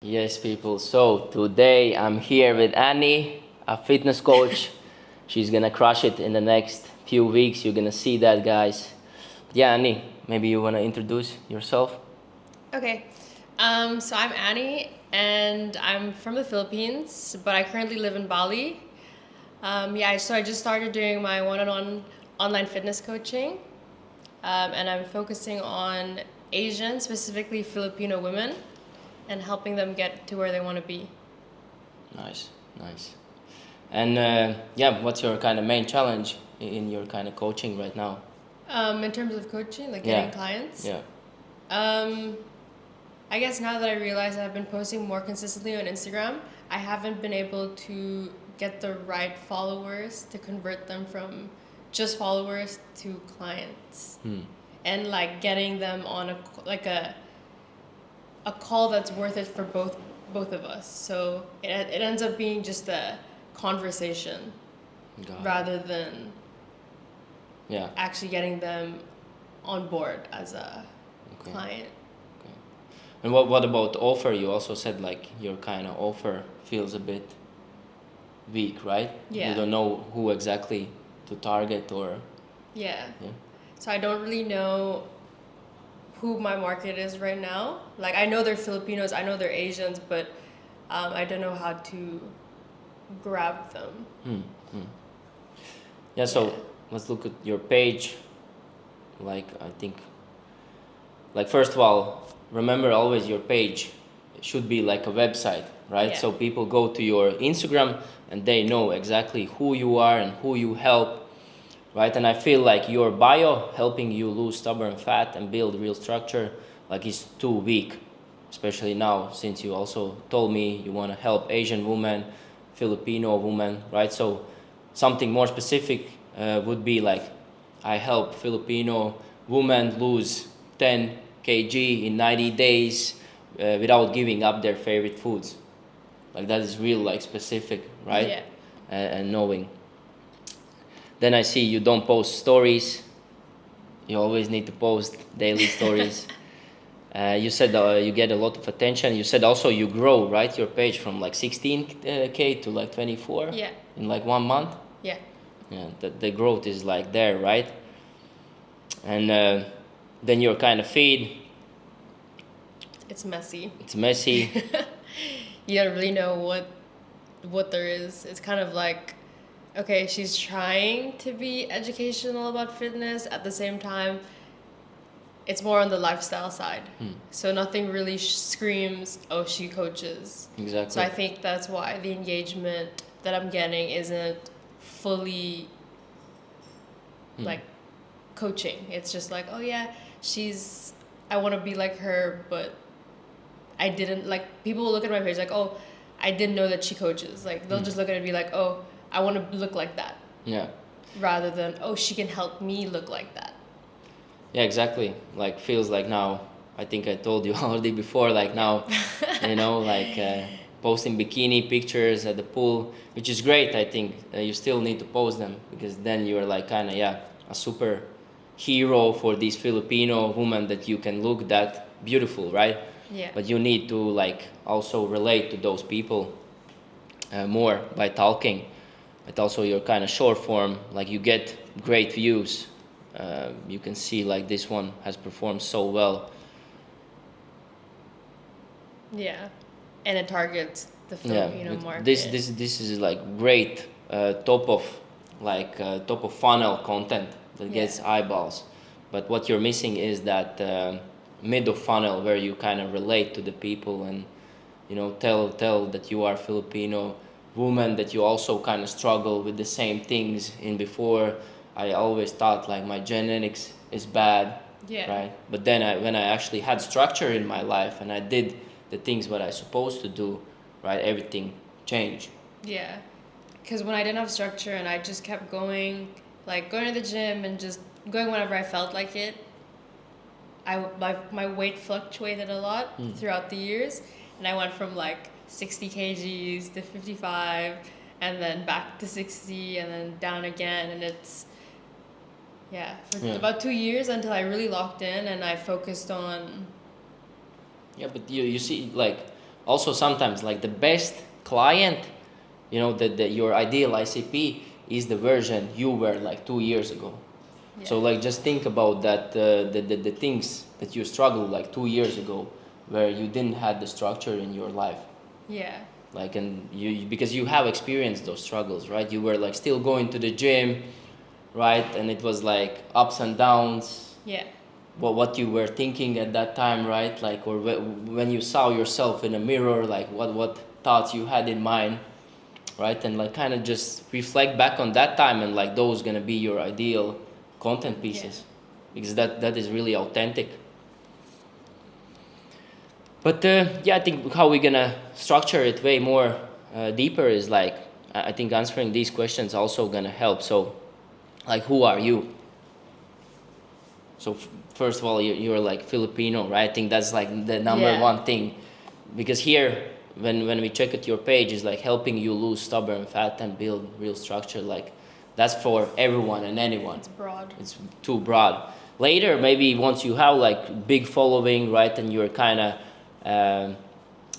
Yes, people. So today I'm here with Annie, a fitness coach. She's gonna crush it in the next few weeks. You're gonna see that, guys. Yeah, Annie, maybe you wanna introduce yourself? Okay. So I'm Annie, and I'm from the Philippines, but I currently live in Bali. So I just started doing my one-on-one online fitness coaching, and I'm focusing on Asian, specifically Filipino women, and helping them get to where they want to be. Nice, nice. And yeah, what's your kind of main challenge in your kind of coaching right now? In terms of coaching, like Yeah, getting clients, yeah. um, I guess now that I realize I've been posting more consistently on Instagram, I haven't been able to get the right followers to convert them from just followers to clients. And like getting them on a call that's worth it for both of us. So it ends up being just a conversation Got it. rather than Yeah. actually getting them on board as a Okay. client. Okay. And what about offer? You also said like your kind of offer feels a bit weak, right? Yeah. You don't know who exactly to target or Yeah. yeah. So I don't really know who my market is right now. Like I know they're Filipinos, I know they're Asians, but I don't know how to grab them. Yeah, so Yeah. let's look at your page. Like I think like first of all, remember always your page should be like a website, right? Yeah. So people go to your Instagram and they know exactly who you are and who you help, right? And I feel like your bio helping you lose stubborn fat and build real structure like is too weak, especially now since you also told me you want to help Asian women, Filipino women, right? So something more specific would be like I help Filipino women lose 10 kg in 90 days without giving up their favorite foods. Like that is real like specific, right? Yeah. And knowing. Then I see you don't post stories. You always need to post daily stories. You said you get a lot of attention. You said also you grow, right? Your page from like 16K to like 24 Yeah. in like 1 month. Yeah. Yeah, the growth is like there, right? And then your kind of feed, It's messy. it's messy. You don't really know what there is. It's kind of like, okay, she's trying to be educational about fitness. At the same time, it's more on the lifestyle side. So nothing really screams, oh, she coaches. Exactly. So I think that's why the engagement that I'm getting isn't fully like coaching. It's just like, oh yeah, I want to be like her, but I didn't, like, people will look at my page like, oh, I didn't know that she coaches. Like, they'll just look at it and be like, oh, I want to look like that. Yeah. Rather than, oh, she can help me look like that. Yeah, exactly. Like feels like now. I think I told you already before. Like now, like posting bikini pictures at the pool, which is great. I think you still need to post them because then you're like kind of a super hero for these Filipino women that you can look that beautiful, right? Yeah. But you need to like also relate to those people more by talking. But also your kind of short form, like you get great views. You can see like this one has performed so well. Yeah. And it targets the Yeah, Filipino market. this is like great top of funnel content that gets Yeah. eyeballs. But what you're missing is that mid of funnel where you kind of relate to the people and tell that you are Filipino woman, that you also kind of struggle with the same things in before. I always thought like my genetics is bad, Yeah. right? But then when I actually had structure in my life and I did the things what I supposed to do, right, everything changed. Yeah. Because when I didn't have structure and I just kept going, like going to the gym and just going whenever I felt like it, my weight fluctuated a lot throughout the years. And I went from like 60 kgs to 55 and then back to 60 and then down again. And it's, for about 2 years until I really locked in and I focused on. Yeah, but you see like also sometimes like the best client, you know, that your ideal ICP is the version you were like 2 years ago. Yeah. So like just think about that, the things that you struggled like 2 years ago, where you didn't have the structure in your life. Yeah. Like, and you, because you have experienced those struggles, right? You were like still going to the gym, right? And it was like ups and downs. Yeah. What you were thinking at that time, right? Like, or when you saw yourself in a mirror, like what thoughts you had in mind, right? And like kind of just reflect back on that time, and like those gonna be your ideal content pieces, because that is really authentic. But yeah, I think how we're gonna structure it way more deeper is like, I think answering these questions also gonna help. So like, who are you? So first of all, you're like Filipino, right? I think that's like the number one thing, because here when we check at your page, is like helping you lose stubborn fat and build real structure. Like that's for everyone and anyone. It's broad. It's too broad. Later, maybe once you have like big following, right, and you're kind of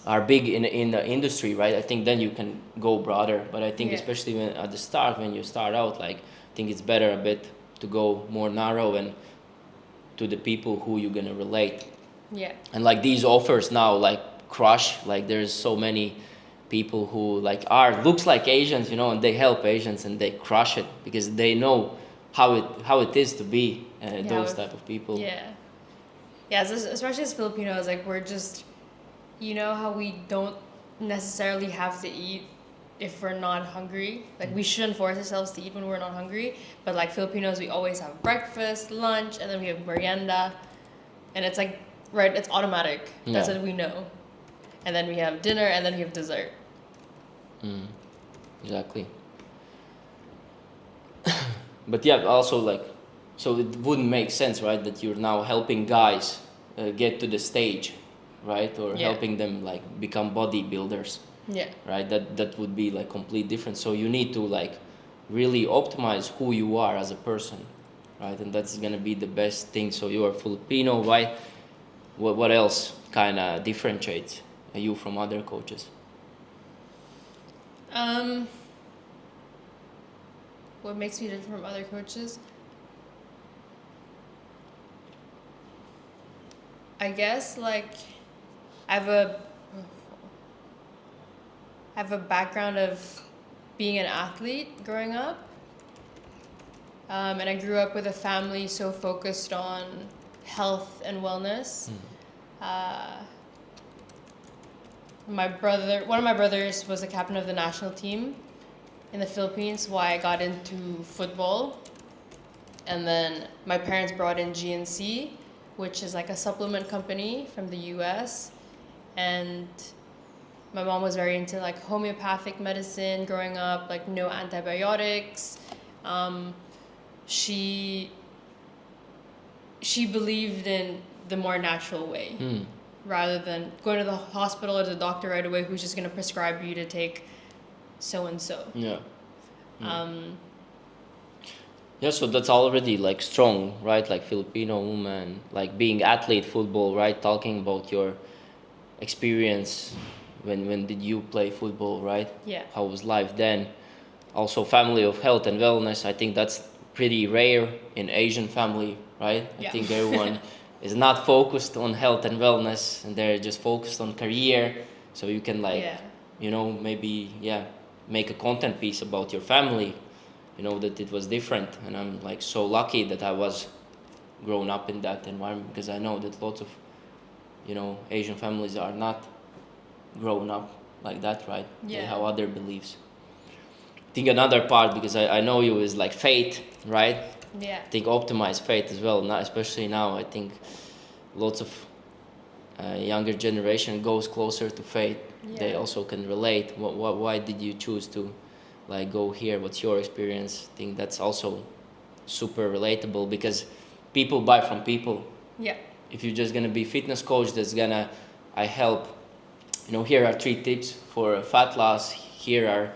are big in the industry, right? I think then you can go broader. But I think especially when at the start, when you start out, like I think it's better a bit to go more narrow and to the people who you're gonna relate. Yeah. And like these offers now like crush, like there's so many people who like are looks like Asians, you know, and they help Asians and they crush it because they know how it is to be those type of people. Yeah. Yeah, especially as Filipinos, like we're just, you know how we don't necessarily have to eat if we're not hungry. Like we shouldn't force ourselves to eat when we're not hungry. But like Filipinos, we always have breakfast, lunch, and then we have merienda. And it's like, right, it's automatic. That's what we know. And then we have dinner, and then we have dessert. Exactly. But yeah, also like, so it wouldn't make sense, right, that you're now helping guys get to the stage, right, or helping them like become bodybuilders. Yeah. Right, that would be like complete different. So you need to like really optimize who you are as a person, right, and that's gonna be the best thing. So you are Filipino, right? What else kind of differentiates you from other coaches? What makes me different from other coaches? I guess like I have a background of being an athlete growing up. And I grew up with a family so focused on health and wellness. One of my brothers was the captain of the national team in the Philippines, why I got into football. And then my parents brought in GNC, which is like a supplement company from the US. And my mom was very into like homeopathic medicine growing up, like no antibiotics. She believed in the more natural way, rather than going to the hospital or the doctor right away, who's just gonna prescribe you to take so and so. Yeah, so that's already like strong, right? Like Filipino woman, like being athlete football, right? Talking about your experience. When did you play football, right? Yeah. How was life then? Also family of health and wellness. I think that's pretty rare in Asian family, right? I think everyone is not focused on health and wellness, and they're just focused on career. So you can like, you know, maybe make a content piece about your family, you know, that it was different. And I'm like so lucky that I was grown up in that environment, because I know that lots of, you know, Asian families are not grown up like that, right? They have other beliefs. I think another part, because I know you, is like faith, right? Yeah. I think optimize faith as well. Not especially now. I think lots of younger generation goes closer to faith. They also can relate. Why did you choose to like go here? What's your experience? I think that's also super relatable, because people buy from people. Yeah. If you're just gonna be fitness coach, that's gonna I help. You know, here are 3 tips for fat loss. Here are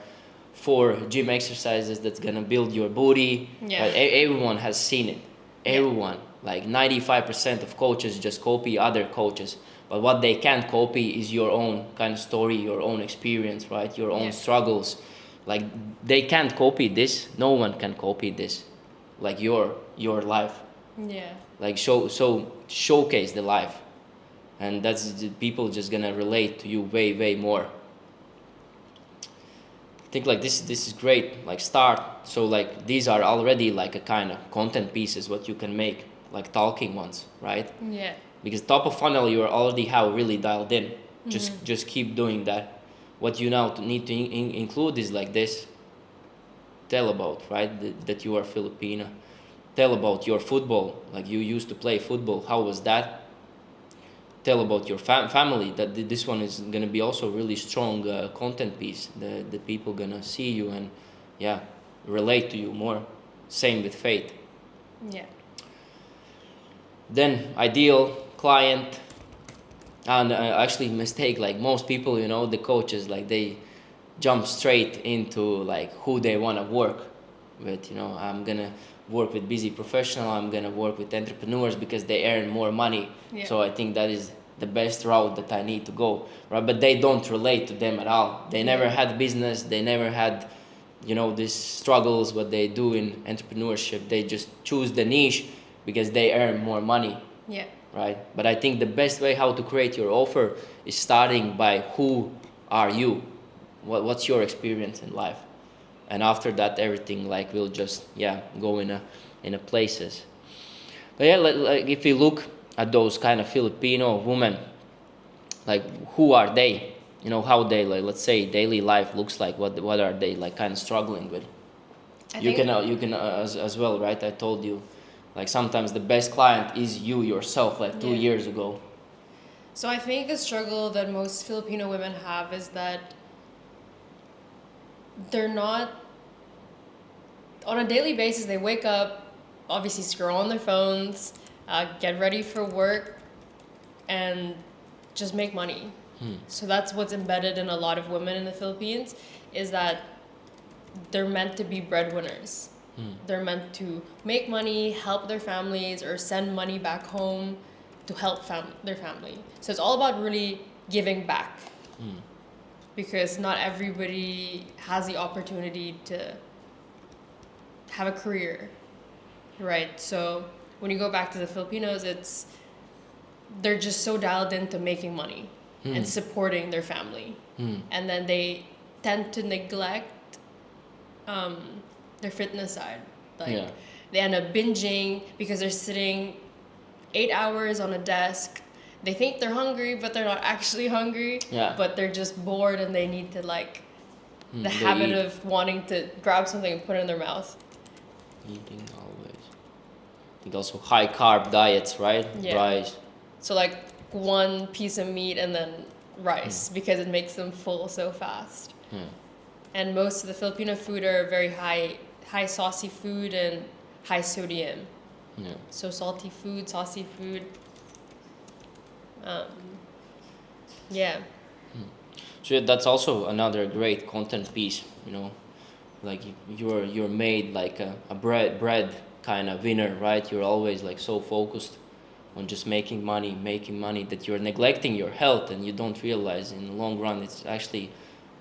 4 gym exercises that's gonna build your booty. Yeah. Right? Everyone has seen it. Everyone, like 95% of coaches just copy other coaches. But what they can't copy is your own kind of story, your own experience, right? Your own struggles. Like they can't copy this. No one can copy this, like your life. Yeah. Like showcase the life, and that's the people just gonna relate to you way more. I think like this is great. Like start. So like these are already like a kind of content pieces what you can make, like talking ones, right? Yeah. Because top of funnel you already have really dialed in. Just keep doing that. What you now need to include is like this. Tell about, right, that you are Filipino. Tell about your football, like you used to play football. How was that? Tell about your family. That this one is gonna be also really strong content piece. The people gonna see you and yeah, relate to you more. Same with faith. Yeah. Then ideal client. And actually mistake, like most people, the coaches, like they jump straight into like who they want to work with. I'm gonna work with busy professional, I'm gonna work with entrepreneurs because they earn more money. Yeah. So I think that is the best route that I need to go, right? But they don't relate to them at all. They never had business, they never had these struggles what they do in entrepreneurship. They just choose the niche because they earn more money. Yeah. Right? But I think the best way how to create your offer is starting by who are you, what's your experience in life, and after that everything like will just go in a places. But yeah, like if you look at those kind of Filipino women, like who are they? How they, like, let's say daily life looks like. What are they like kind of struggling with? You can as well, right? I told you, like sometimes the best client is you yourself, like 2 years ago. So I think the struggle that most Filipino women have is that they're not, on a daily basis, they wake up, obviously scroll on their phones, get ready for work, and just make money. So that's what's embedded in a lot of women in the Philippines, is that they're meant to be breadwinners. They're meant to make money, help their families, or send money back home to help their family. So it's all about really giving back. Because not everybody has the opportunity to have a career, right? So when you go back to the Filipinos, they're just so dialed into making money and supporting their family. And then they tend to neglect their fitness side. Like they end up binging because they're sitting 8 hours on a desk. They think they're hungry, but they're not actually hungry. But they're just bored and they need to the habit of wanting to grab something and put it in their mouth. Eating always. I think also high carb diets, right? Rice. So like one piece of meat and then rice because it makes them full so fast. And most of the Filipino food are very high saucy food and high sodium. So salty food, saucy food. So that's also another great content piece. Like you're made like a bread kind of winner, right? You're always like so focused on just making money that you're neglecting your health, and you don't realize in the long run it's actually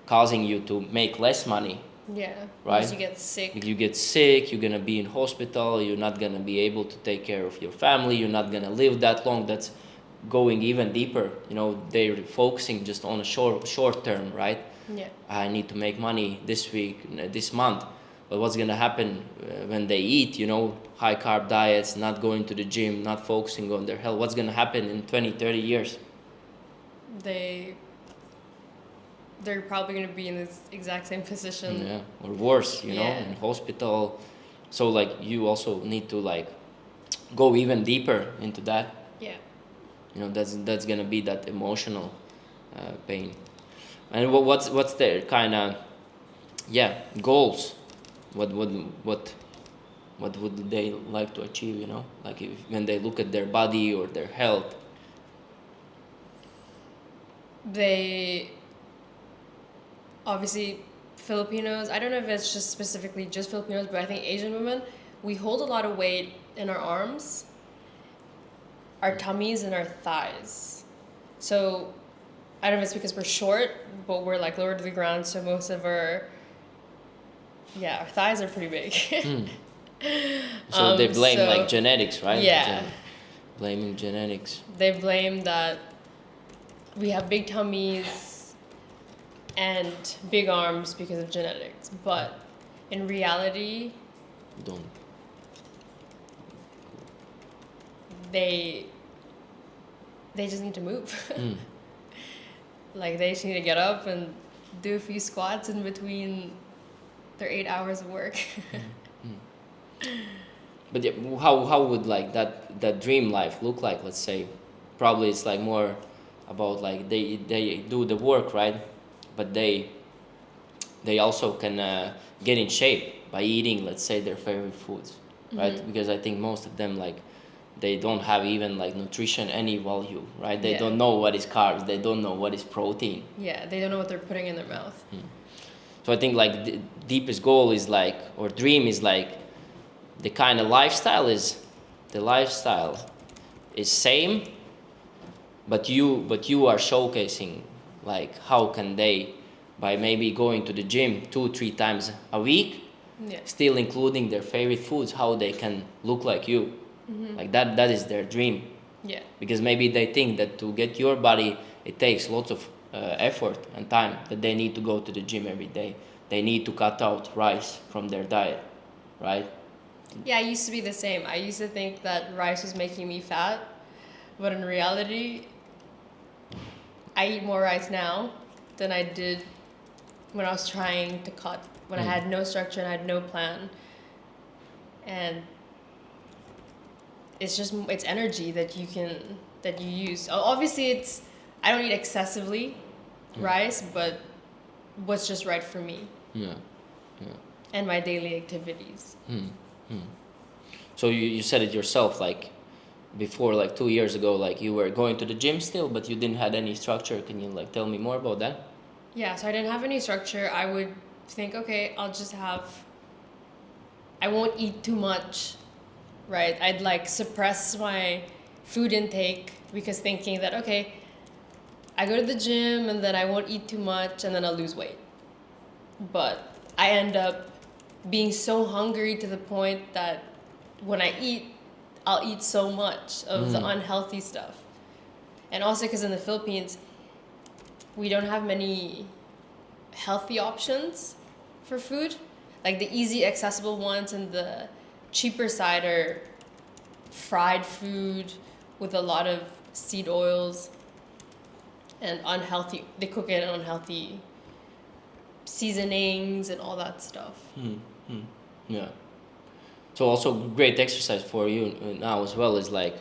causing you to make less money. Right? Because you get sick. If you get sick, you're gonna be in hospital. You're not gonna be able to take care of your family. You're not gonna live that long. That's going even deeper. They're focusing just on a short term, right? I need to make money this week, this month. But what's gonna happen when they eat? High carb diets, not going to the gym, not focusing on their health. What's gonna happen in 20, 30 years? They're probably going to be in this exact same position. Or worse, in hospital. So like you also need to like go even deeper into that. That's gonna be that emotional pain. And what's their kind of goals? What would they like to achieve? Like when they look at their body or their health. They obviously, Filipinos, I don't know if it's just specifically just Filipinos, but I think Asian women, we hold a lot of weight in our arms, our tummies, and our thighs. So I don't know if it's because we're short, but we're like lower to the ground, so most of our thighs are pretty big. So they blame so like genetics, right? yeah, Blaming genetics. they blame that we have big tummies and big arms because of genetics, but in reality, Don't. they just need to move. Mm. Like they just need to get up and do a few squats in between their 8 hours of work. But yeah, how would like that dream life look like? Let's say, probably it's like more about like they do the work, right? But they also can get in shape by eating, let's say, their favorite foods, right? Because I think most of them like they don't have even like nutrition any value, right? They Yeah. don't know what is carbs, they don't know what is protein. Yeah, they don't know what they're putting in their mouth. So I think like the deepest goal is like, or dream is like, the kind of lifestyle is, the lifestyle is same, but you are showcasing like how can they, by maybe going to the gym 2-3 times a week, Yeah. still including their favorite foods, how they can look like you. Like that is their dream. Yeah. Because maybe they think that to get your body it takes lots of effort and time, that they need to go to the gym every day, they need to cut out rice from their diet, right? Yeah, I used to be the same. I used to think that rice was making me fat, but in reality, I eat more rice now than I did when I was trying to cut, when I had no structure and I had no plan. And it's energy that you use. Obviously, I don't eat excessively rice, but what's just right for me Yeah. and my daily activities. So you said it yourself, like before, like 2 years ago, like you were going to the gym still, but you didn't have any structure. Can you like tell me more about that? Yeah, so I didn't have any structure. I would think, okay, I won't eat too much, right? I'd like suppress my food intake because thinking that, okay, I go to the gym and then I won't eat too much and then I'll lose weight. But I end up being so hungry to the point that when I eat, I'll eat so much of the unhealthy stuff. And also because in the Philippines, we don't have many healthy options for food. Like the easy, accessible ones and the cheaper side are fried food with a lot of seed oils and unhealthy. They cook it in unhealthy seasonings and all that stuff. Yeah. So also great exercise for you now as well is like,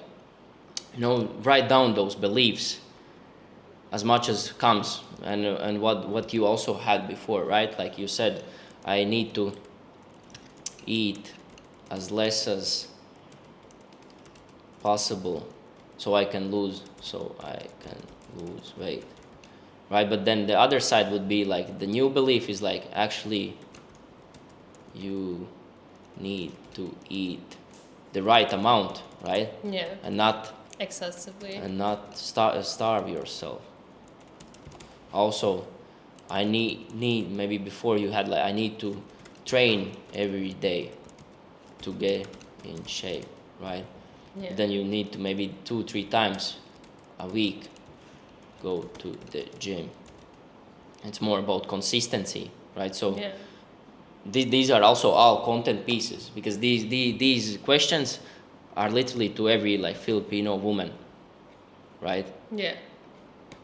write down those beliefs as much as comes, and what you also had before, right? Like you said, I need to eat as less as possible so I can lose weight, right? But then the other side would be like the new belief is like, actually you need to eat the right amount, right? Yeah. And not Excessively. starve yourself. Also, I need maybe before you had like, I need to train every day to get in shape, right? Yeah. Then you need to maybe 2-3 times a week go to the gym. It's more about consistency, right? So Yeah. these are also all content pieces, because these questions are literally to every like Filipino woman, right? Yeah.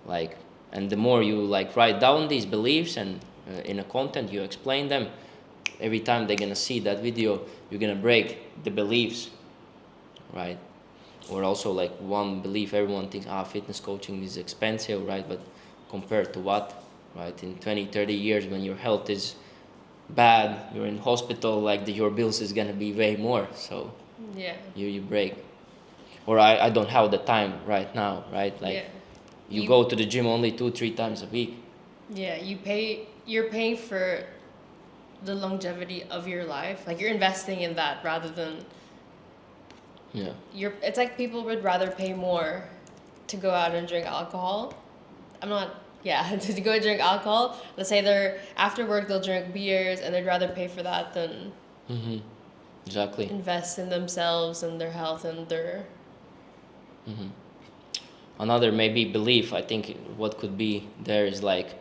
Like, and the more you like write down these beliefs and in a content you explain them, every time they're gonna see that video, you're gonna break the beliefs, right? Or also like one belief, everyone thinks fitness coaching is expensive, right? But compared to what, right? In 20-30 years when your health is bad, you're in hospital, like your bills is gonna be way more. So Yeah. you break. Or I don't have the time right now, right? Like Yeah. you go to the gym only 2-3 times a week. Yeah, you're paying for the longevity of your life. Like you're investing in that rather than Yeah. it's like people would rather pay more to go out and drink alcohol. I'm not, yeah, to go and drink alcohol. Let's say they're, after work, they'll drink beers and they'd rather pay for that than Mm-hmm. Exactly. invest in themselves and their health and their. Mm-hmm. Another maybe belief, I think what could be there is like,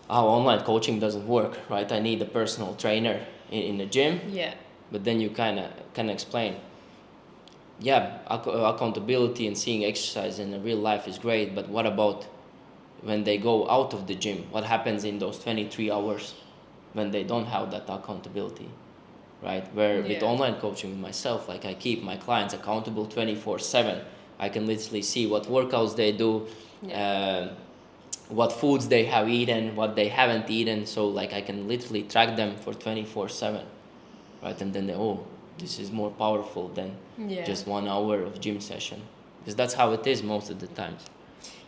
oh, online coaching doesn't work, right? I need a personal trainer in the gym. Yeah. But then you kind of can explain, yeah, accountability and seeing exercise in the real life is great, but what about when they go out of the gym? What happens in those 23 hours when they don't have that accountability, right? Where with Yeah. online coaching with myself, like I keep my clients accountable 24/7. I can literally see what workouts they do, Yeah. what foods they have eaten, what they haven't eaten. So like I can literally track them for 24/7, right? And then they, oh, this is more powerful than Yeah. just 1 hour of gym session, because that's how it is most of the times.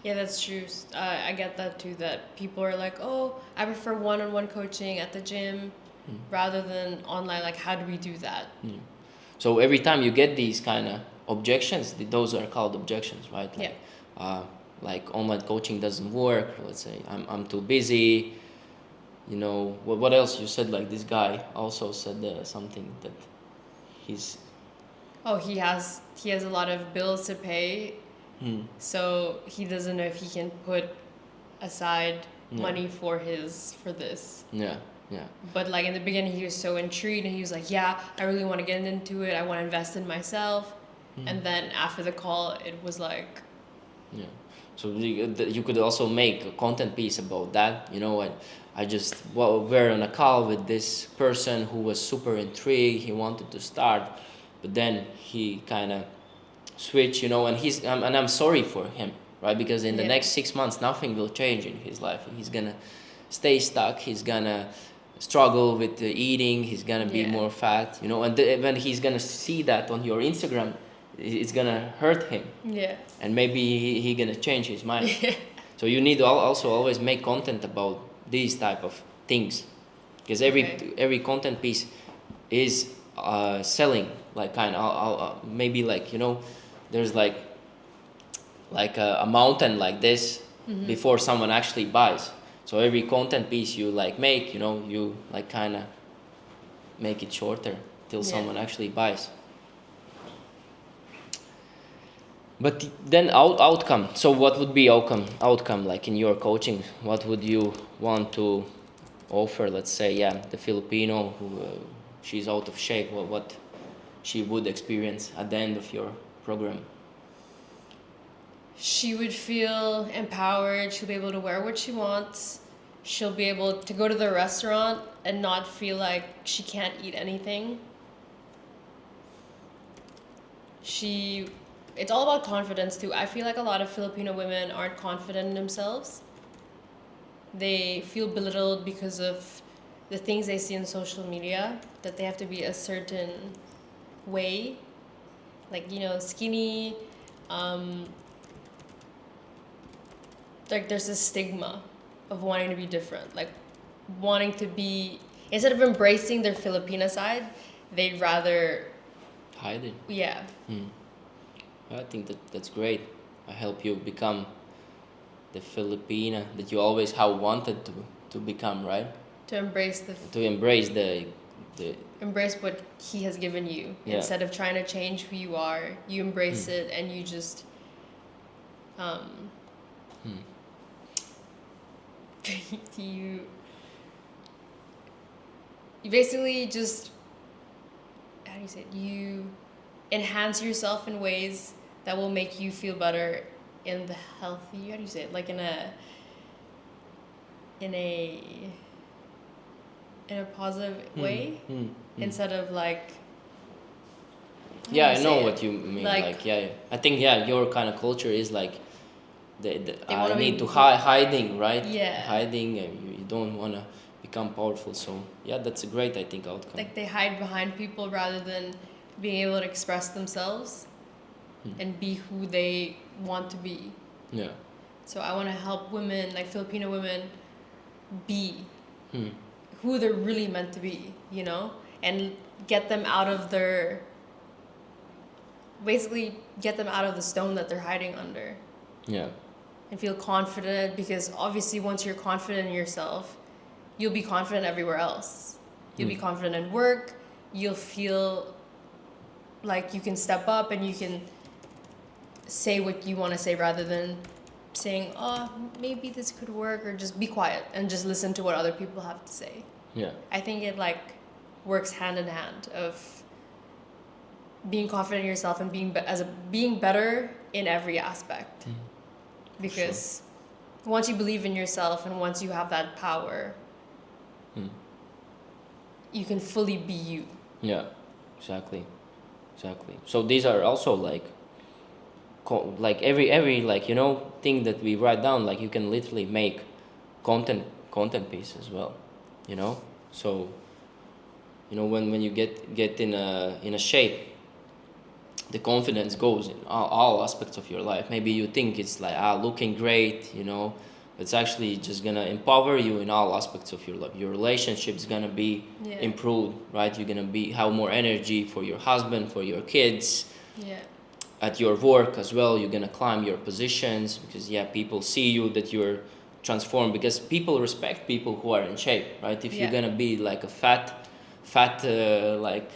Yeah, that's true. I get that too, that people are like, oh, I prefer one-on-one coaching at the gym rather than online. Like, how do we do that? So every time you get these kind of objections, those are called objections, right? Like, like online coaching doesn't work. Let's say I'm too busy. You know, what else you said? Like this guy also said something that he's. Oh, he has a lot of bills to pay, so he doesn't know if he can put aside money for this. Yeah, yeah. But like in the beginning, he was so intrigued, and he was like, "Yeah, I really want to get into it. I want to invest in myself." And then after the call, it was like, yeah. So you could also make a content piece about that. You know, I just were on a call with this person who was super intrigued. He wanted to start, but then he kind of switched. You know, and and I'm sorry for him, right? Because in the next 6 months, nothing will change in his life. He's gonna stay stuck. He's gonna struggle with the eating. He's gonna be more fat. You know, and when he's gonna see that on your Instagram, it's gonna hurt him. yeah, And maybe he gonna change his mind. So you need to also always make content about these type of things, because every content piece is selling, like kind of maybe like, you know, there's like a mountain like this before someone actually buys. So every content piece you like make, you know, you like kind of make it shorter till someone actually buys. But then outcome. So what would be outcome like in your coaching? What would you want to offer? Let's say, yeah, the Filipino who she's out of shape. What she would experience at the end of your program? she would feel empowered. She'll be able to wear what she wants. She'll be able to go to the restaurant and not feel like she can't eat anything. It's all about confidence too. I feel like a lot of Filipino women aren't confident in themselves. They feel belittled because of the things they see on social media, that they have to be a certain way, like, you know, skinny. Like there's this stigma of wanting to be different, like wanting to be, instead of embracing their Filipina side, they'd rather hide it. Yeah. I think that's great. I help you become the Filipina that you always have wanted to become, right? To embrace To embrace the embrace what he has given you. Instead of trying to change who you are, you embrace it, and you just you basically just, how do you say it? You enhance yourself in ways that will make you feel better in the healthy, how do you say it? Like in a positive way, instead of like, I know what you mean. Like I think your kind of culture is like I need to hiding, right? Hiding, you don't want to become powerful. So that's a great, I think, outcome. Like they hide behind people rather than being able to express themselves and be who they want to be. Yeah. So I want to help women, like Filipino women, be who they're really meant to be, you know, and get them out of their basically get them out of the stone that they're hiding under. Yeah. And feel confident, because obviously once you're confident in yourself, you'll be confident everywhere else. You'll be confident in work. You'll feel like you can step up and you can say what you want to say rather than saying, oh, maybe this could work, or just be quiet and just listen to what other people have to say. Yeah. I think it like works hand in hand of being confident in yourself and being better in every aspect. Because once you believe in yourself and once you have that power, you can fully be you. Yeah, exactly. So these are also like every like, you know, thing that we write down, like you can literally make content piece as well, you know. So, you know, when you get in a shape, the confidence goes in all aspects of your life. Maybe you think it's like looking great, you know. It's actually just gonna empower you in all aspects of your life. Your relationship's gonna be improved, right? You're gonna have more energy for your husband, for your kids. Yeah. At your work as well, you're gonna climb your positions because people see you that you're transformed, because people respect people who are in shape, right? If you're gonna be like a fat like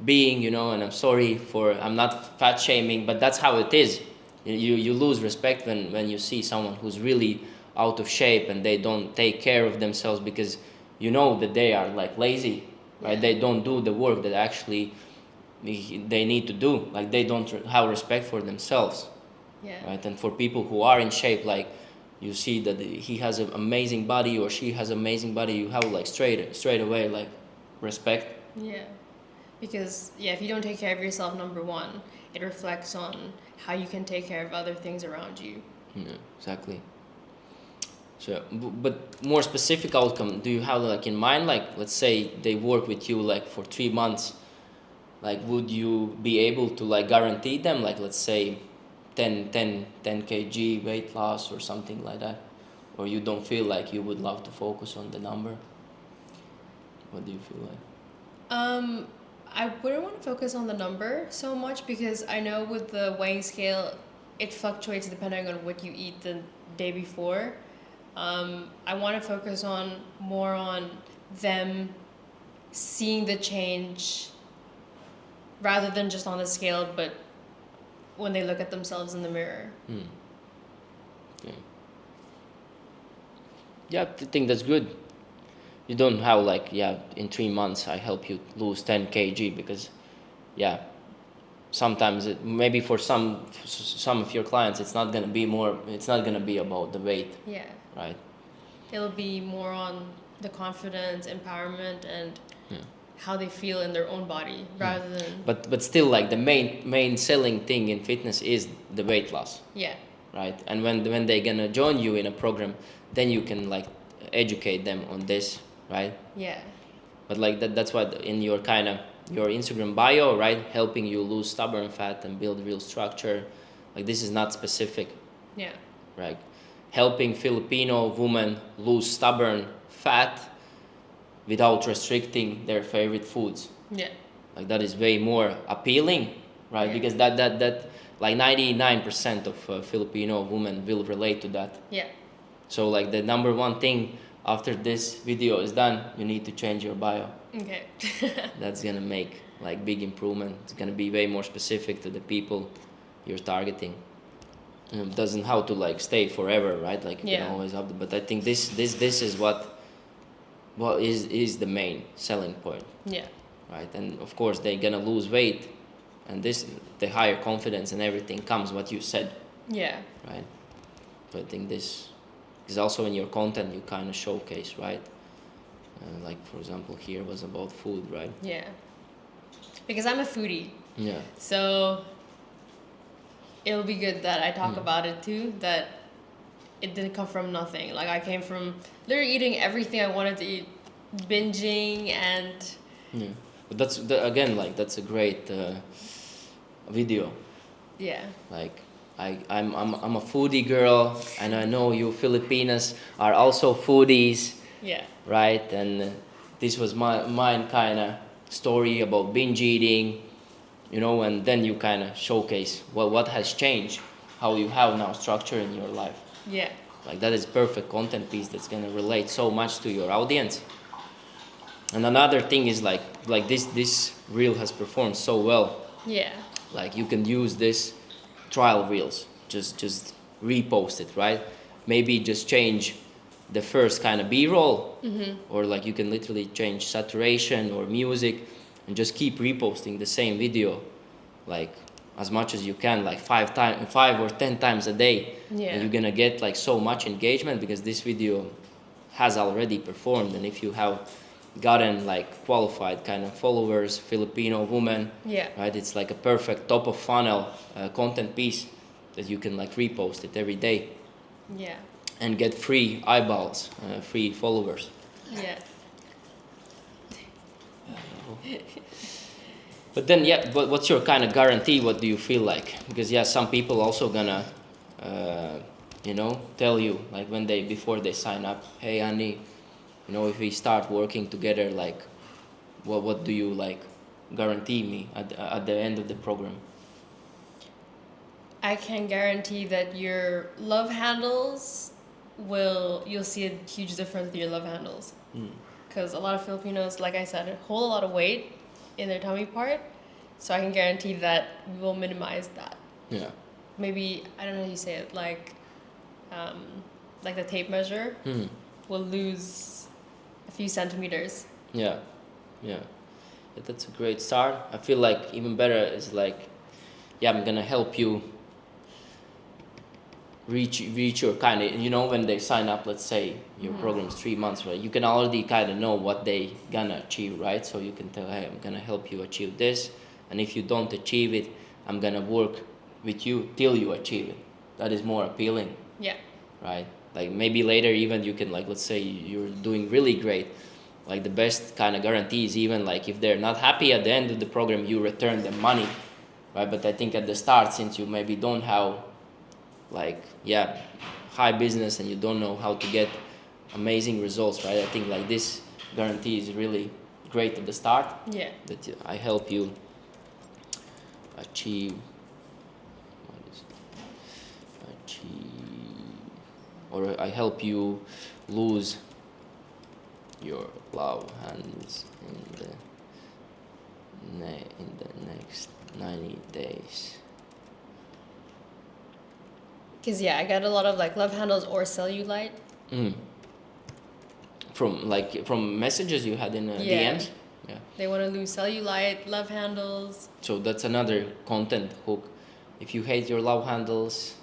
being, you know, and I'm not fat shaming, but that's how it is. You lose respect when you see someone who's really out of shape and they don't take care of themselves, because you know that they are like lazy, right? They don't do the work that actually they need to do. Like they don't have respect for themselves, right? And for people who are in shape, like you see that he has an amazing body or she has amazing body, you have like straight away like respect. Because if you don't take care of yourself, number one, it reflects on how you can take care of other things around you. Exactly. So, but more specific outcome, do you have like in mind? Like, let's say they work with you like for 3 months. Like, would you be able to like guarantee them, like, let's say 10 kg weight loss or something like that? Or you don't feel like you would love to focus on the number? What do you feel like? I wouldn't want to focus on the number so much, because I know with the weighing scale, it fluctuates depending on what you eat the day before. I want to focus more on them seeing the change rather than just on the scale, but when they look at themselves in the mirror. I think that's good. You don't have like, in 3 months I help you lose 10 kg, because sometimes maybe for some of your clients it's not gonna be about the weight. Right. It'll be more on the confidence, empowerment, and how they feel in their own body rather than. But still, like the main selling thing in fitness is the weight loss. Right. And when they're gonna join you in a program, then you can like educate them on this, right? But like that's why in your your Instagram bio, right, helping you lose stubborn fat and build real structure, like this is not specific. Right. Helping Filipino women lose stubborn fat without restricting their favorite foods. Like that is way more appealing, right? Because that like 99% of Filipino women will relate to that. So like the number one thing after this video is done, you need to change your bio. That's gonna make like big improvement. It's gonna be way more specific to the people you're targeting. It doesn't have to like stay forever, right? Like you can always have but I think this is what is the main selling point. Right. And of course they're gonna lose weight, and the higher confidence and everything comes what you said. Right. So I think this is also in your content you kind of showcase, right? Like for example here was about food, right? Because I'm a foodie. So it'll be good that I talk about it too, that it didn't come from nothing. Like I came from literally eating everything I wanted to eat, binging and. But that's a great video. Like I'm a foodie girl, and I know you Filipinas are also foodies. Right. And this was mine kind of story about binge eating, and then you kind of showcase what has changed, how you have now structure in your life. Yeah. Like that is perfect content piece that's gonna relate so much to your audience. And another thing is like this reel has performed so well. Yeah. Like you can use this trial reels, just repost it, right? Maybe just change the first kind of B-roll, or like you can literally change saturation or music, and just keep reposting the same video, like as much as you can, like 5 or 10 times a day. Yeah. And you're gonna get like so much engagement because this video has already performed. And if you have gotten like qualified kind of followers, Filipino woman, Yeah. right, it's like a perfect top of funnel content piece that you can like repost it every day Yeah. and get free eyeballs, free followers. Yeah. But then, yeah, but what's your kind of guarantee? What do you feel like? Because yeah, some people also gonna, tell you like when before they sign up, hey, Annie, if we start working together, like, what do you like guarantee me at the end of the program? I can guarantee that your love handles you'll see a huge difference with your love handles. Because a lot of Filipinos, like I said, hold a lot of weight in their tummy part. So I can guarantee that we will minimize that. Yeah. Maybe, I don't know how you say it, like the tape measure will lose a few centimeters. Yeah. That's a great start. I feel like even better is like, yeah, I'm gonna help you reach your kind of, when they sign up, let's say your program's 3 months, right, you can already kind of know what they gonna achieve, right? So you can tell, hey, I'm gonna help you achieve this, and if you don't achieve it, I'm gonna work with you till you achieve it. That is more appealing. Yeah. Right? Like maybe later even you can, like, let's say you're doing really great, like the best kind of guarantee is even like if they're not happy at the end of the program, you return them money, right? But I think at the start, since you maybe don't have like, yeah, high business and you don't know how to get amazing results, right? I think like this guarantee is really great at the start. Yeah. That I help you achieve, or I help you lose your love hands in the next 90 days. Because, yeah, I got a lot of, like, love handles or cellulite. From messages you had in DMs? Yeah. They want to lose cellulite, love handles. So that's another content hook. If you hate your love handles,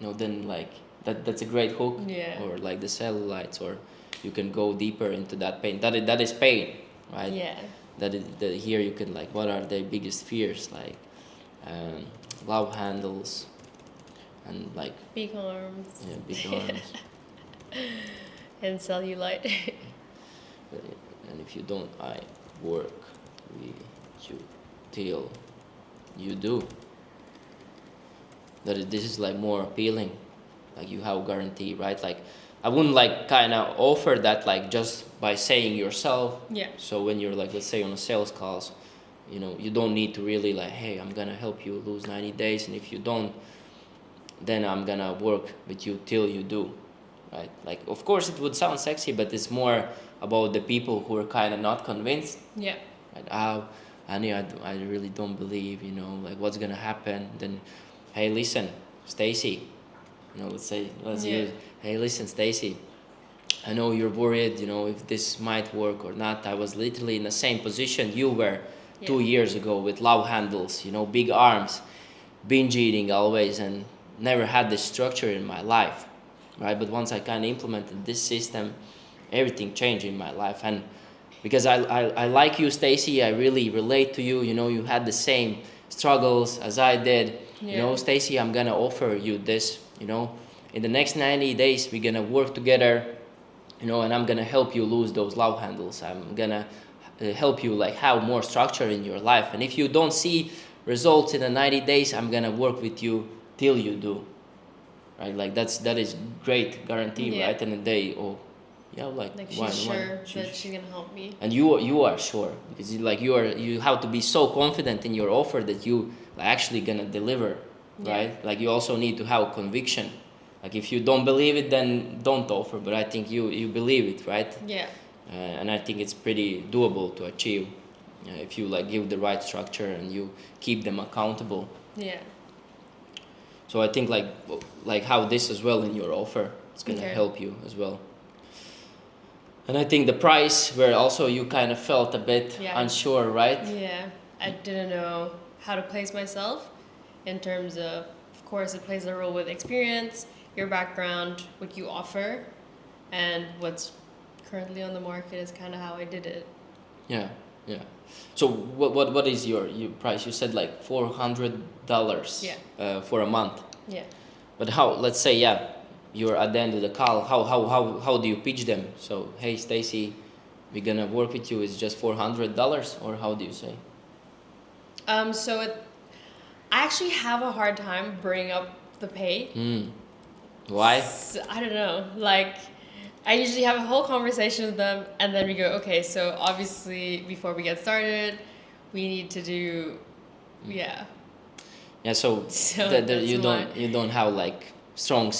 then, like, that's a great hook. Yeah. Or, like, the cellulites, or you can go deeper into that pain. That is pain, right? Yeah. Here you can, like, what are their biggest fears? Like, love handles, and like big arms. Yeah, big arms. And cellulite. And if you don't, I work with you till you do. This is like more appealing, like you have guarantee, right? Like I wouldn't like kind of offer that like just by saying yourself. Yeah. So when you're like, let's say on a sales calls, you don't need to really like, hey, I'm gonna help you lose 90 days, and if you don't, then I'm gonna work with you till you do, right? Like, of course it would sound sexy, but it's more about the people who are kind of not convinced. Yeah. Right? Annie, I really don't believe, like what's gonna happen. Then, hey, listen, Stacy, let's use, hey, listen, Stacy, I know you're worried, if this might work or not. I was literally in the same position you were 2 years ago with love handles, big arms, binge eating always, and never had this structure in my life, right? But once I kind of implemented this system, everything changed in my life. And because I like you, Stacy, I really relate to you. You had the same struggles as I did. Stacy, I'm gonna offer you this. In the next 90 days, we're gonna work together. And I'm gonna help you lose those love handles. I'm gonna help you like have more structure in your life. And if you don't see results in the 90 days, I'm gonna work with you till you do. Right? Like that is great guarantee, right? And then yeah, like Like why she's why sure that she's gonna help me. and you are sure because you have to be so confident in your offer that you are actually gonna deliver, Yeah. right? Like you also need to have conviction. Like if you don't believe it, then don't offer. But I think you believe it, right? Yeah. And I think it's pretty doable to achieve if you like give the right structure and you keep them accountable. Yeah. So I think like how this as well in your offer, it's gonna Okay. help you as well. And I think the price where also you kind of felt a bit Yeah. unsure, right? Yeah. I didn't know how to place myself in terms of course, it plays a role with experience, your background, what you offer, and what's currently on the market is kind of how I did it. Yeah, yeah. So what is your price? You said like $400. Yeah. For a month. Yeah. But how? Let's say yeah, you're at the end of the call. How do you pitch them? So hey Stacy, we're gonna work with you. It's just $400, or how do you say? So I actually have a hard time bringing up the pay. Why? I don't know. Like, I usually have a whole conversation with them, and then we go, okay, so obviously before we get started, we need to do, yeah. Yeah. So, So you that's you don't have like strong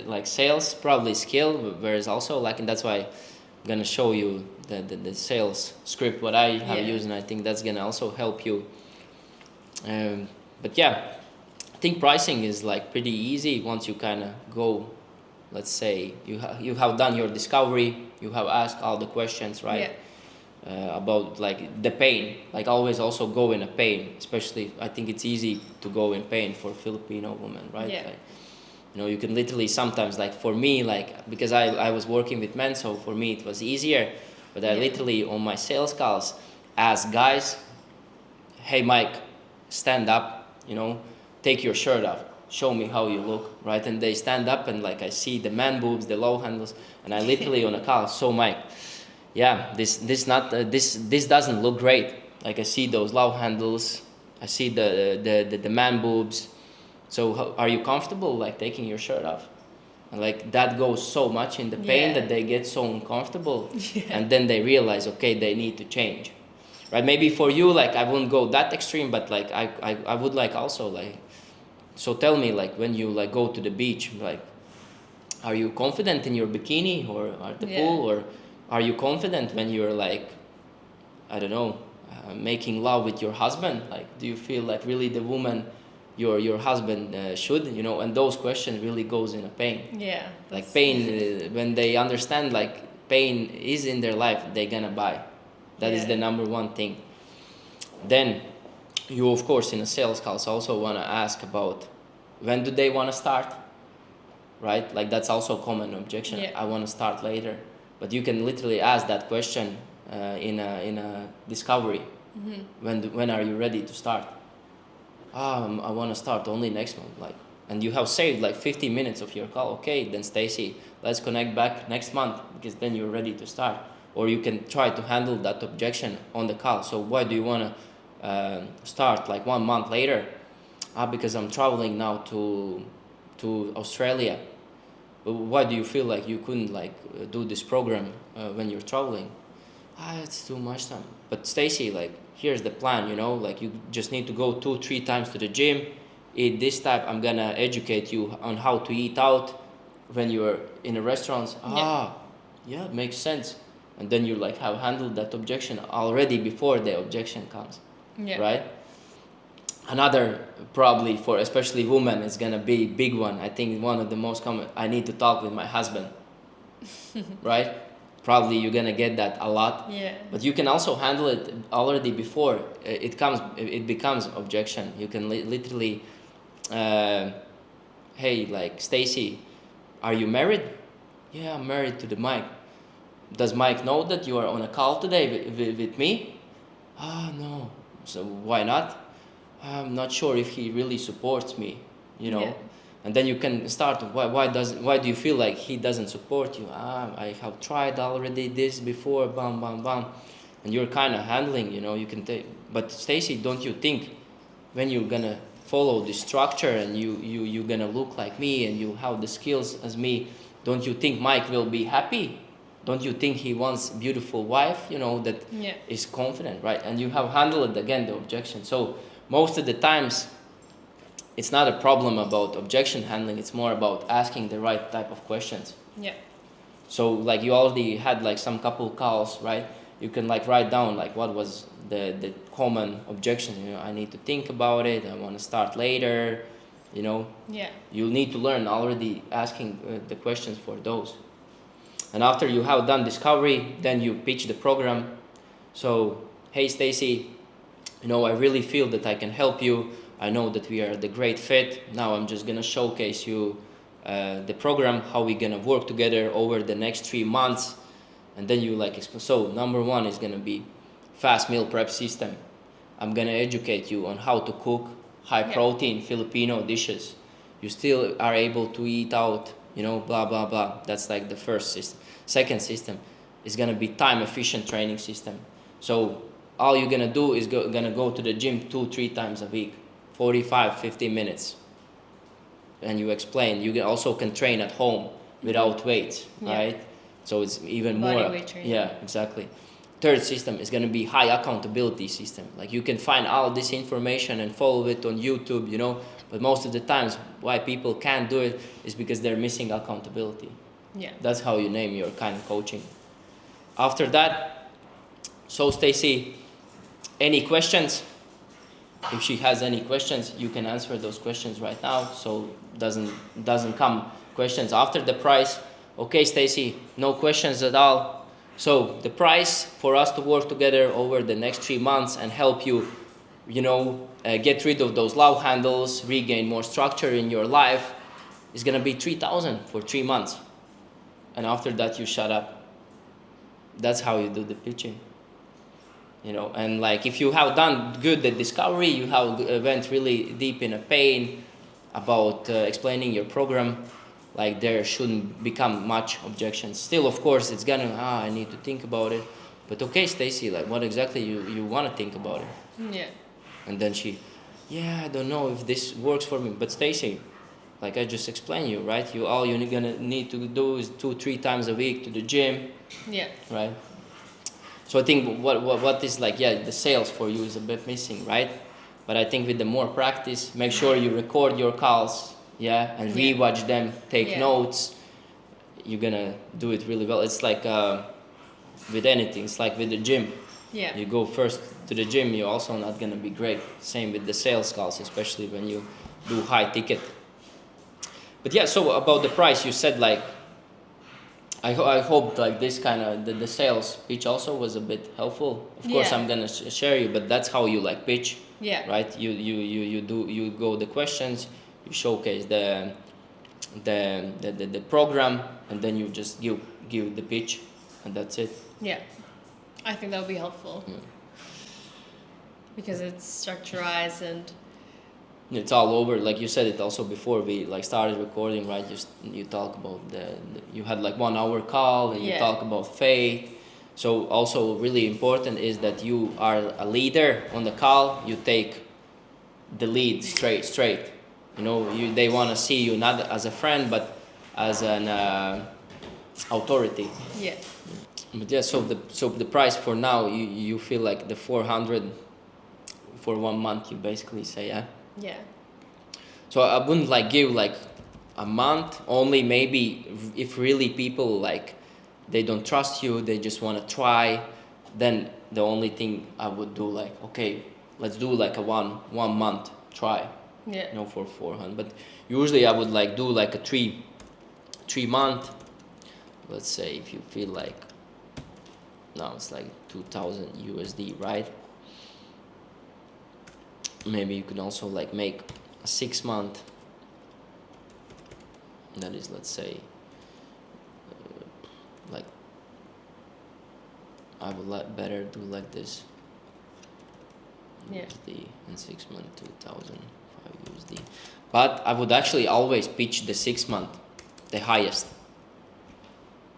like sales probably skill, whereas also like, and that's why I'm gonna show you the sales script what I have Yeah. used, and I think that's gonna also help you. But yeah, I think pricing is like pretty easy once you kind of go. Let's say you have done your discovery, you have asked all the questions, right? About like the pain, like always also go in a pain, especially I think it's easy to go in pain for Filipino women, right? Yeah. Like, you can literally sometimes, like for me, like because I was working with men, so for me it was easier, but I Yeah. literally on my sales calls ask guys, hey Mike, stand up, take your shirt off, show me how you look, right? And they stand up and like I see the man boobs, the low handles, and I literally on a call, so Mike, yeah, this doesn't look great. Like I see those low handles, I see the man boobs. So are you comfortable like taking your shirt off? And like that goes so much in the pain Yeah. that they get so uncomfortable, Yeah. and then they realize, okay, they need to change, right? Maybe for you, like I wouldn't go that extreme, but like I would like also like. So tell me, like when you like go to the beach, like are you confident in your bikini or at the Yeah. pool, or are you confident when you're like, I don't know, making love with your husband? Like, do you feel like really the woman, your husband should, And those questions really goes in a pain. Yeah. Like pain, when they understand like pain is in their life, they gonna buy. That is Yeah. the number one thing. Then you of course in a sales calls also want to ask about when do they want to start, right? Like that's also a common objection. Yeah. I want to start later, but you can literally ask that question in a discovery. When are you ready to start? I want to start only next month, like, and you have saved like 50 minutes of your call. Okay, then Stacy, let's connect back next month because then you're ready to start. Or you can try to handle that objection on the call. So why do you want to start like 1 month later? Because I'm traveling now to Australia. Why do you feel like you couldn't like do this program when you're traveling? It's too much time. But Stacy, like, here's the plan, like you just need to go 2-3 times to the gym, eat this type. I'm gonna educate you on how to eat out when you're in a restaurant. Yeah, it makes sense. And then you like have handled that objection already before the objection comes. Yeah. Right? Another probably for especially women is gonna be big one. I think one of the most common. I need to talk with my husband. Right? Probably you're gonna get that a lot. Yeah. But you can also handle it already before it becomes objection. You can literally, hey, like Stacy, are you married? Yeah, I'm married to the Mike. Does Mike know that you are on a call today with me? No. So why not? I'm not sure if he really supports me, Yeah. And then you can start. Why do you feel like he doesn't support you? I have tried already this before. Bam, bam, bam, and you're kind of handling. You can take. But Stacy, don't you think when you're gonna follow the structure and you're gonna look like me and you have the skills as me, don't you think Mike will be happy Don't you think he wants beautiful wife, that is confident, right? And you have handled again the objection. So most of the times it's not a problem about objection handling, it's more about asking the right type of questions. Yeah. So like you already had like some couple calls, right? You can like write down like what was the common objections. I need to think about it, I want to start later, Yeah. You'll need to learn already asking the questions for those. And after you have done discovery, then you pitch the program. So, hey Stacy, I really feel that I can help you. I know that we are the great fit. Now I'm just gonna showcase you the program, how we're gonna work together over the next 3 months. And then you like explain. So number one is gonna be fast meal prep system. I'm gonna educate you on how to cook high protein Filipino dishes. You still are able to eat out, blah blah blah. That's like the first system. Second system is gonna be time efficient training system. So all you're gonna do is gonna go to the gym 2-3 times a week, 45-50 minutes. And you explain you also can train at home without weights, right? So it's even body more weight training. Yeah, exactly. Third system is going to be high accountability system. Like you can find all this information and follow it on YouTube, but most of the times why people can't do it is because they're missing accountability. Yeah. That's how you name your kind of coaching. After that, so Stacy, any questions? If she has any questions, you can answer those questions right now. So doesn't come questions after the price. Okay, Stacy, no questions at all. So the price for us to work together over the next 3 months and help you, get rid of those love handles, regain more structure in your life, is gonna be 3,000 for 3 months. And after that, you shut up. That's how you do the pitching. And like if you have done good the discovery, you have went really deep in a pain about explaining your program, like there shouldn't become much objections. Still, of course, it's gonna, I need to think about it. But okay, Stacy, like what exactly you want to think about it? Yeah. And then she, I don't know if this works for me. But Stacy, like I just explained you, right? All you're gonna need to do is 2-3 times a week to the gym. Yeah. Right? So I think what is like, the sales for you is a bit missing, right? But I think with the more practice, make sure you record your calls, and rewatch them, take notes. You're gonna do it really well. It's like with anything. It's like with the gym. Yeah. You go first to the gym, you're also not gonna be great. Same with the sales calls, especially when you do high ticket. But so about the price, you said like, I hope like this kind of the sales pitch also was a bit helpful. Of course, I'm gonna share you, but that's how you like pitch. Yeah. Right. You go the questions, you showcase the program, and then you just give the pitch, and that's it. Yeah. I think that would be helpful. Yeah. Because it's structurized and it's all over, like you said it also before we like started recording, right? You talk about you had like 1 hour call, and you talk about faith. So also really important is that you are a leader on the call. You take the lead straight. They want to see you not as a friend but as an authority. Yeah. But so the price for now, you feel like the 400 for 1 month, you basically say, Yeah. So I wouldn't like give like a month, only maybe if really people like they don't trust you, they just want to try, then the only thing I would do like, okay, let's do like a one month try. Yeah. For 400. But usually I would like do like a 3 month. Let's say if you feel like now it's like 2,000 USD, right? Maybe you could also like make a 6 month. That is, let's say, like I would better do like this. Yeah. USD in 6 months, 2,005 USD. But I would actually always pitch the 6 month, the highest.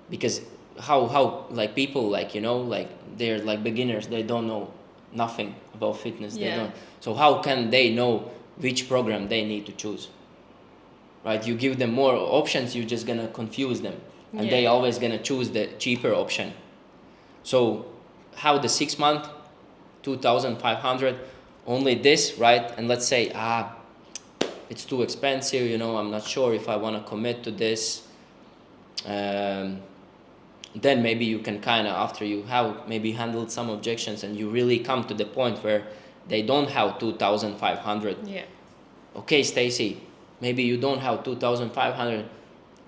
Because how like people like like they're like beginners, they don't know nothing about fitness. They don't. So how can they know which program they need to choose? Right? You give them more options, you're just gonna confuse them. and they always gonna choose the cheaper option. So how the 6 month 2,500 only this, right? And let's say it's too expensive, you know, I'm not sure if I want to commit to this. Then maybe you can kind of, after you have maybe handled some objections and you really come to the point where they don't have 2,500. Yeah. Okay, Stacy, maybe you don't have 2,500,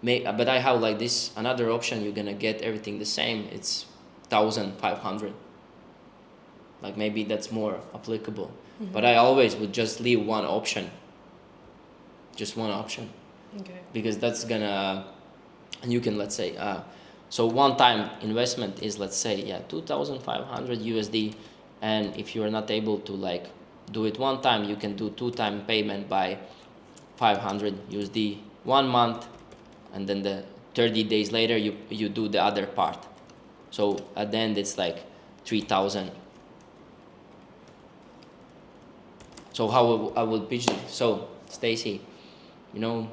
but I have like this another option. You're gonna get everything the same. It's 1,500. Like maybe that's more applicable. But I always would just leave one option. Just one option. Okay. Because that's gonna, and you can, let's say, so one time investment is, let's say, 2,500 USD, and if you are not able to like do it one time, you can do 2-time payment by 500 USD 1 month, and then the 30 days later you do the other part. So at the end it's like 3,000. So how I would pitch it. So Stacy, you know,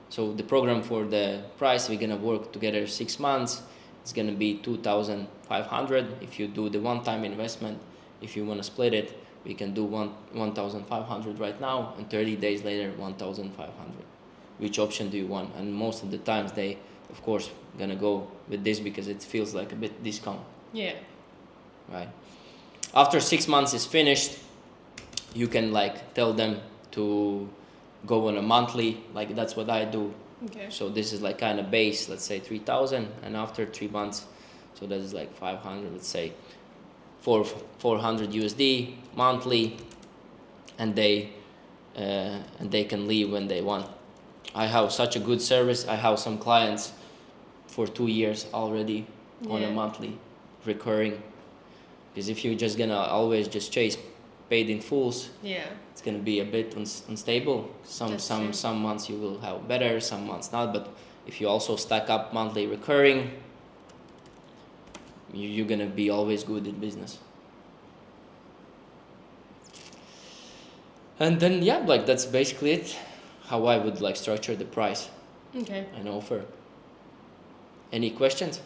so the program for the price, we're gonna work together 6 months. It's gonna be 2,500 if you do the one-time investment. If you wanna split it, we can do 1,500 right now, and 30 days later 1,500. Which option do you want? And most of the times they, of course, gonna go with this because it feels like a bit discount. Yeah. Right. After 6 months is finished, you can like tell them to go on a monthly, like that's what I do. Okay. So this is like kind of base, let's say 3,000, and after 3 months, so that is like 500, let's say 400 USD monthly, and they can leave when they want. I have such a good service. I have some clients for 2 years already on a monthly recurring, because if you're just gonna always just chase paid in fulls, it's gonna be a bit unstable. Some months you will have better, some months not. But if you also stack up monthly recurring, you're gonna be always good in business. And then like that's basically it. How I would like structure the price. Okay. And offer. Any questions?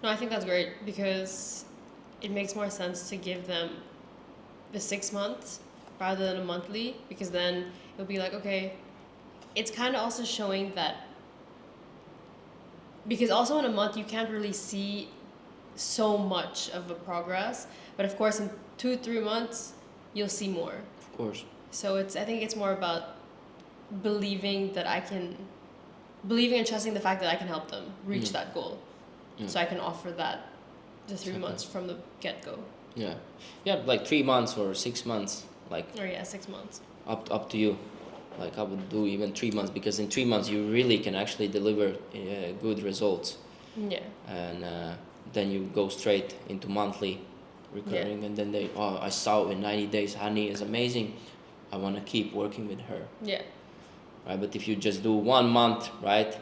No, I think that's great because it makes more sense to give them the 6 months rather than a monthly, because then it'll be like, okay, it's kind of also showing that, because also in a month you can't really see so much of a progress, but of course in 2-3 months you'll see more. Of course. So I think it's more about believing and trusting the fact that I can help them reach that goal. So I can offer that the 3 months from the get-go. Like 3 months or 6 months, like. Or 6 months. Up to you. Like I would do even 3 months, because in 3 months you really can actually deliver good results. Yeah. And then you go straight into monthly recurring, and then I saw in 90 days Honey is amazing, I want to keep working with her. Yeah. Right, but if you just do 1 month, right,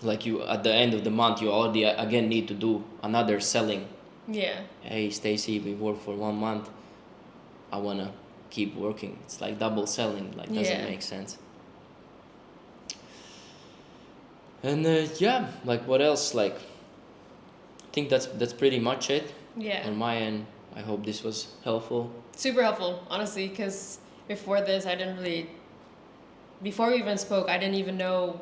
like you at the end of the month you already again need to do another selling. Yeah. Hey Stacy, we worked for 1 month, I want to keep working. It's like double selling, like doesn't make sense. And like what else, like I think that's pretty much it. On my end. I hope this was helpful. Super helpful, honestly, because before this before we even spoke, I didn't even know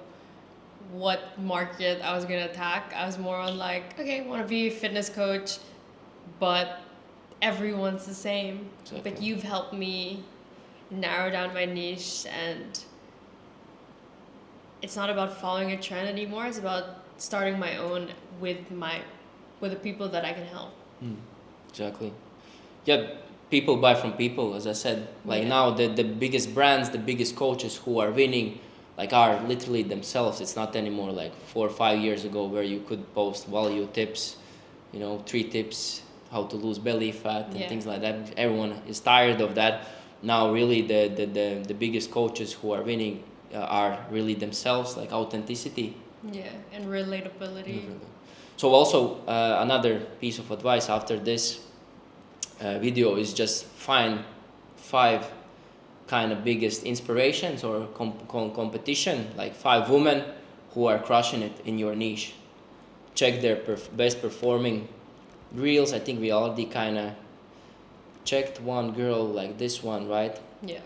what market I was gonna attack. I was more on like, okay, want to be a fitness coach, but everyone's the same. Exactly. But you've helped me narrow down my niche, and it's not about following a trend anymore. It's about starting my own with the people that I can help. Exactly. People buy from people, as I said. Like now the biggest brands, the biggest coaches who are winning, like are literally themselves. It's not anymore like 4 or 5 years ago where you could post value tips, 3 tips how to lose belly fat and things like that. Everyone is tired of that. Now really the biggest coaches who are winning are really themselves, like authenticity. And relatability. So also another piece of advice after this video is just find 5 kind of biggest inspirations or competition, like 5 women who are crushing it in your niche. Check their best performing reels. I think we already kind of checked one girl like this one, right? Yeah.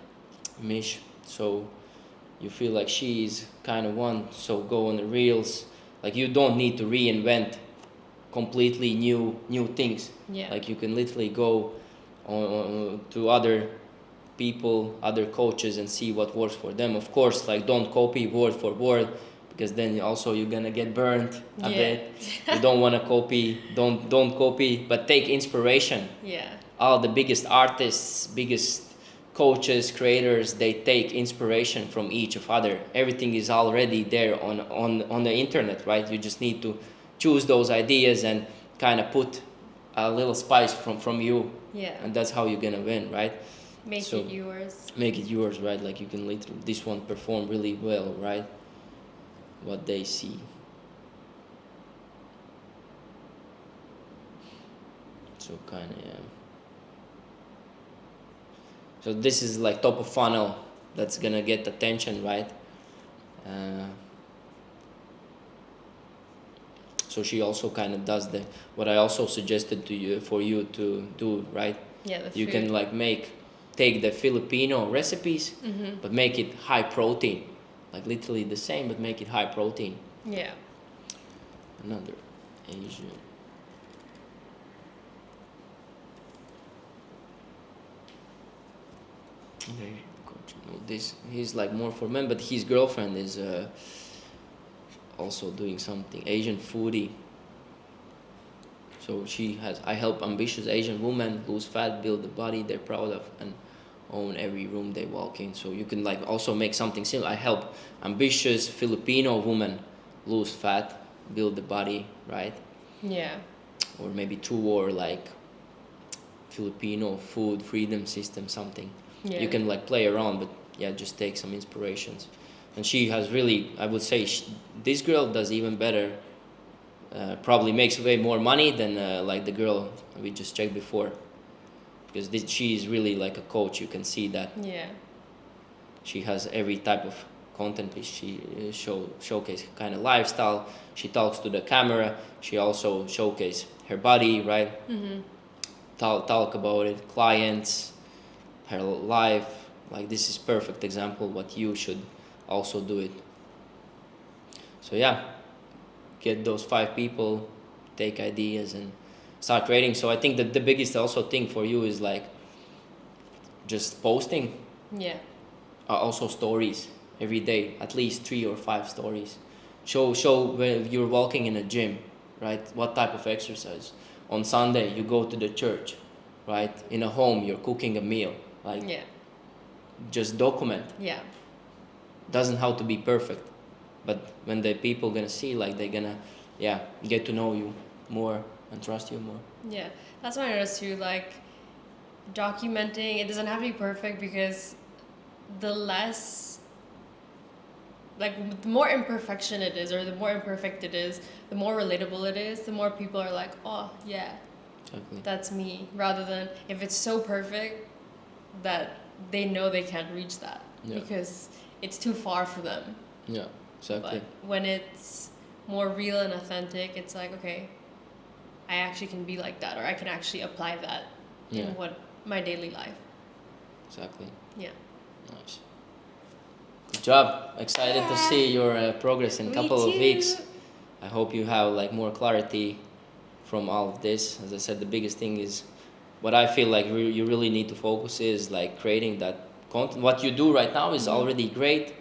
Mish. So you feel like she is kind of one. So go on the reels. Like you don't need to reinvent completely new things. Yeah. Like you can literally go on to other people, other coaches, and see what works for them. Of course, like don't copy word for word, because then also you're gonna get burned a bit. You don't want to copy. Don't copy, but take inspiration. Yeah. All the biggest artists, biggest coaches, creators, they take inspiration from each of other. Everything is already there on the internet, right? You just need to choose those ideas and kind of put a little spice from you. Yeah. And that's how you're gonna win, right? Make it yours. Make it yours, right? Like you can literally, this one perform really well, right? What they see. So kind of, yeah. So this is like top of funnel that's gonna get attention, right? So she also kind of does the what I also suggested to you for you to do, right? Yeah, you can like take the Filipino recipes, but make it high protein, like literally the same, but make it high protein. Yeah. Another Asian. This he's like more for men, but his girlfriend is also doing something Asian foodie. So I help ambitious Asian women lose fat, build the body they're proud of, and own every room they walk in. So you can like also make something similar. I help ambitious Filipino women lose fat, build the body, right? Yeah. Or maybe or like Filipino food freedom system, something. Yeah. You can like play around, but yeah, just take some inspirations. And she has really, I would say, this girl does even better. Probably makes way more money than like the girl we just checked before, because she is really like a coach. You can see that. Yeah. She has every type of content. She showcase kind of lifestyle. She talks to the camera. She also showcase her body, right? Talk about it, clients, her life. Like this is perfect example what you should also do it. So yeah, get those 5 people, take ideas and start creating. So I think that the biggest also thing for you is like just posting. Yeah. Also stories every day, at least 3 or 5 stories. Show when you're walking in a gym, right? What type of exercise. On Sunday you go to the church, right? In a home you're cooking a meal, like Yeah. just document. Yeah. Doesn't have to be perfect, but when the people gonna see, like they're gonna get to know you more and trust you more. Yeah, that's what I noticed too. Like documenting, it doesn't have to be perfect, because the less, like the more imperfection it is, or the more imperfect it is, the more relatable it is, the more people are like, oh yeah, Exactly. that's me, rather than if it's so perfect that they know they can't reach that, because it's too far for them. Yeah, exactly. But when it's more real and authentic, it's like, okay, I actually can be like that, or I can actually apply that in my daily life. Exactly. Yeah. Nice. Good job. Excited to see your progress in a couple of weeks. I hope you have like more clarity from all of this. As I said, the biggest thing is what I feel like you really need to focus is like creating that content. What you do right now is already great.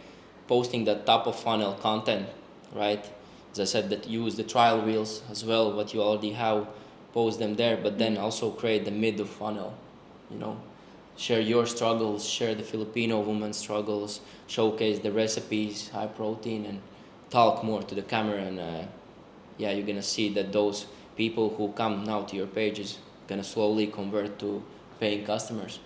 Posting the top of funnel content, right? As I said, that use the trial reels as well, what you already have, post them there, but then also create the mid of funnel, share your struggles, share the Filipino woman's struggles, showcase the recipes, high protein, and talk more to the camera. And you're gonna see that those people who come now to your page is gonna slowly convert to paying customers.